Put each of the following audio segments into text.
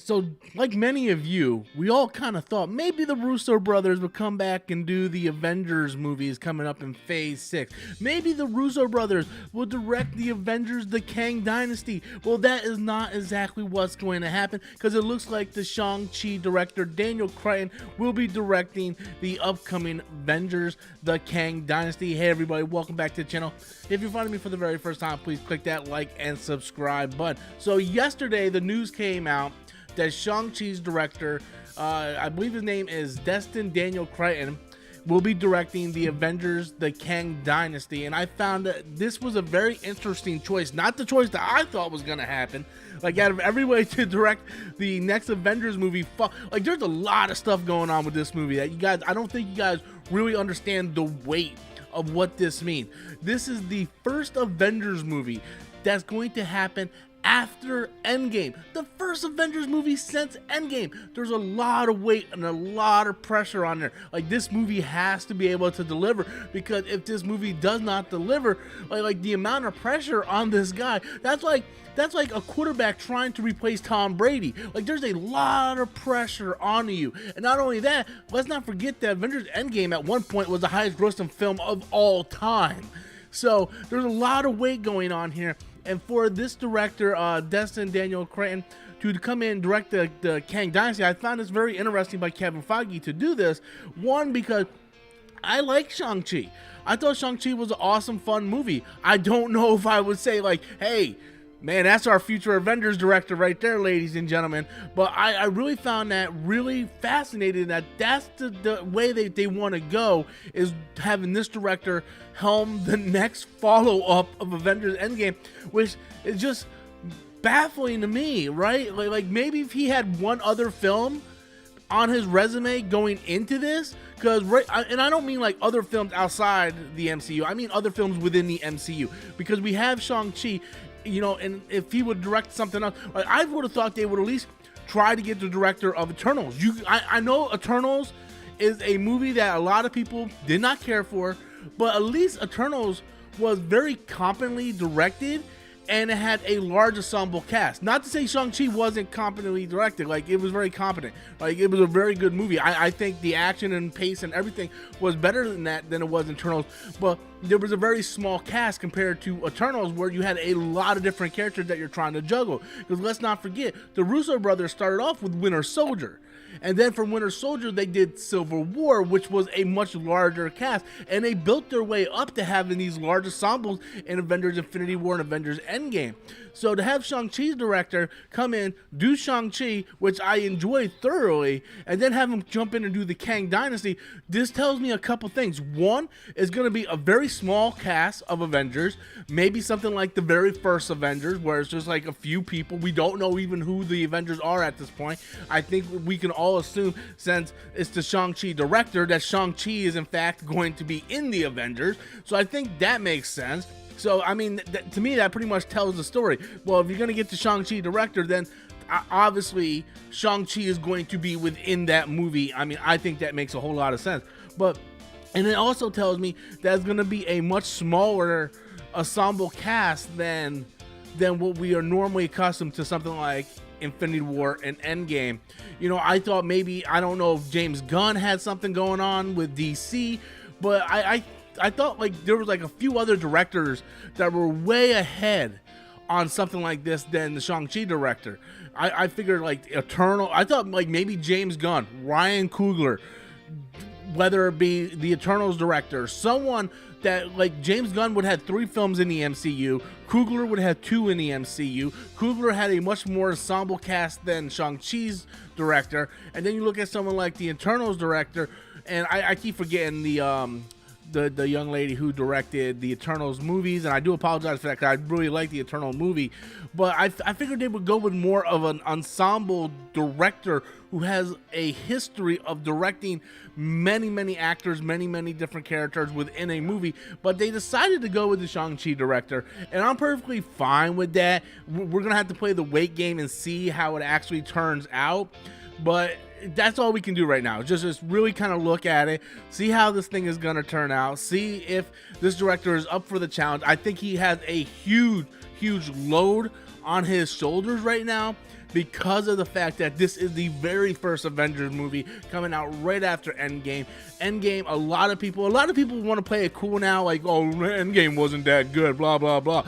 So, like many of you, we all kind of thought maybe the Russo brothers would come back and do the Avengers movies coming up in Phase 6. Maybe the Russo brothers will direct the Avengers, the Kang Dynasty. Well, that is not exactly what's going to happen, because it looks like the Shang-Chi director, Daniel Cretton, will be directing the upcoming Avengers, the Kang Dynasty. Hey everybody, welcome back to the channel. If you're finding me for the very first time, please click that like and subscribe button. So yesterday, the news came out that Shang-Chi's director, I believe his name is Daniel Cretton, will be directing the Avengers, the Kang Dynasty. And I found that this was a very interesting choice. Not the choice that I thought was going to happen. Like, out of every way to direct the next Avengers movie, like, there's a lot of stuff going on with this movie that you guys, I don't think you guys really understand the weight of what this means. This is the first Avengers movie that's going to happen after Endgame. The first Avengers movie since Endgame. There's a lot of weight and a lot of pressure on there. Like, this movie has to be able to deliver, because if this movie does not deliver, like the amount of pressure on this guy, that's like a quarterback trying to replace Tom Brady. Like, there's a lot of pressure on you. And not only that, let's not forget that Avengers Endgame at one point was the highest grossing film of all time. So there's a lot of weight going on here. And for this director, Daniel Cretton, to come in and direct the Kang Dynasty, I found this very interesting by Kevin Feige to do this. One, because I like Shang-Chi. I thought Shang-Chi was an awesome, fun movie. I don't know if I would say, like, hey, man, that's our future Avengers director right there, ladies and gentlemen. But I really found that really fascinating, that that's the way they want to go, is having this director helm the next follow-up of Avengers Endgame, which is just baffling to me, right? Like maybe if he had one other film on his resume going into this, because and I don't mean like other films outside the MCU, I mean other films within the MCU, because we have Shang-Chi, you know, and if he would direct something else, like, I would have thought they would at least try to get the director of Eternals. I know Eternals is a movie that a lot of people did not care for, but at least Eternals was very competently directed, and it had a large ensemble cast. Not to say Shang-Chi wasn't competently directed, like, it was very competent. Like, it was a very good movie. I think the action and pace and everything was better than it was in Eternals, but there was a very small cast compared to Eternals, where you had a lot of different characters that you're trying to juggle. Because let's not forget, the Russo brothers started off with Winter Soldier. And then from Winter Soldier, they did Civil War, which was a much larger cast. And they built their way up to having these large ensembles in Avengers Infinity War and Avengers Endgame. So to have Shang-Chi's director come in, do Shang-Chi, which I enjoyed thoroughly, and then have him jump in and do the Kang Dynasty, this tells me a couple things. One, it's going to be a very small cast of Avengers, maybe something like the very first Avengers, where it's just like a few people. We don't know even who the Avengers are at this point. I think we can all assume, since it's the Shang-Chi director, that Shang-Chi is in fact going to be in the Avengers. So I think that makes sense. So, I mean, to me, that pretty much tells the story. Well, if you're going to get the Shang-Chi director, then obviously Shang-Chi is going to be within that movie. I mean, I think that makes a whole lot of sense. And it also tells me that it's going to be a much smaller ensemble cast than what we are normally accustomed to, something like Infinity War and Endgame. You know, I thought maybe, I don't know if James Gunn had something going on with DC, but I thought like there was like a few other directors that were way ahead on something like this than the Shang-Chi director. I figured like Eternal, I thought like maybe James Gunn, Ryan Coogler, whether it be the Eternals director, someone that, like, James Gunn would have 3 films in the MCU, Coogler would have 2 in the MCU. Coogler had a much more ensemble cast than Shang-Chi's director. And then you look at someone like the Eternals director, and I keep forgetting the young lady who directed the Eternals movies, and I do apologize for that, because I really like the Eternal movie, but I figured they would go with more of an ensemble director who has a history of directing many actors, many different characters within a movie. But they decided to go with the Shang-Chi director, and I'm perfectly fine with that. We're gonna have to play the wait game and see how it actually turns out, but that's all we can do right now. Just really kind of look at it, see how this thing is gonna turn out, see if this director is up for the challenge. I think he has a huge load on his shoulders right now because of the fact that this is the very first Avengers movie coming out right after Endgame. Endgame, a lot of people want to play it cool now, like, oh, Endgame wasn't that good, blah blah blah.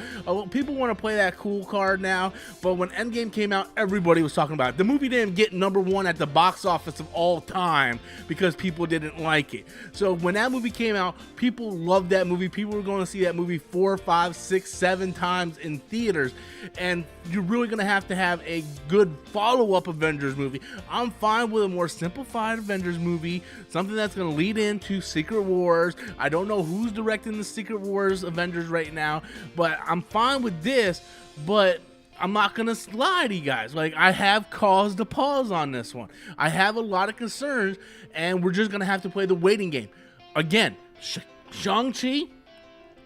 People want to play that cool card now, but when Endgame came out, everybody was talking about it. The movie didn't get #1 at the box office of all time because people didn't like it. So when that movie came out, people loved that movie. People were going to see that movie 4, 5, 6, 7 times in theaters, and you're really going to have a good follow-up Avengers movie. I'm fine with a more simplified Avengers movie, something that's going to lead into Secret Wars. I don't know who's directing the Secret Wars Avengers right now, but I'm fine with this, but I'm not going to lie to you guys. Like, I have cause to pause on this one. I have a lot of concerns, and we're just going to have to play the waiting game. Again, Shang-Chi,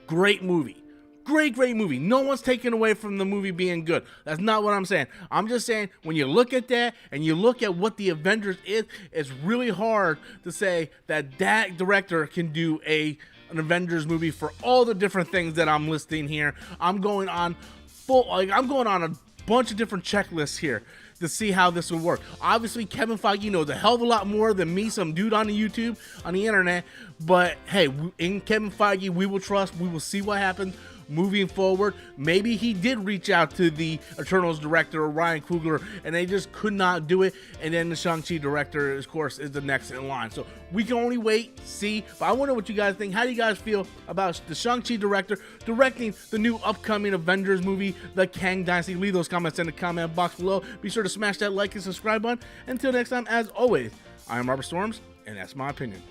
great movie. Great movie. No one's taken away from the movie being good. That's not what I'm saying. I'm just saying, when you look at that and you look at what the Avengers is, it's really hard to say that that director can do an Avengers movie for all the different things that I'm listing here. I'm going on a bunch of different checklists here to see how this will work. Obviously, Kevin Feige knows a hell of a lot more than me, some dude on the YouTube, on the internet. But hey, in Kevin Feige, we will trust. We will see what happens moving forward. Maybe he did reach out to the Eternals director, Ryan Coogler, and they just could not do it. And then the Shang-Chi director, of course, is the next in line. So we can only wait, see. But I wonder what you guys think. How do you guys feel about the Shang-Chi director directing the new upcoming Avengers movie, the Kang Dynasty? Leave those comments in the comment box below. Be sure to smash that like and subscribe button. Until next time, as always, I am Robert Storms, and that's my opinion.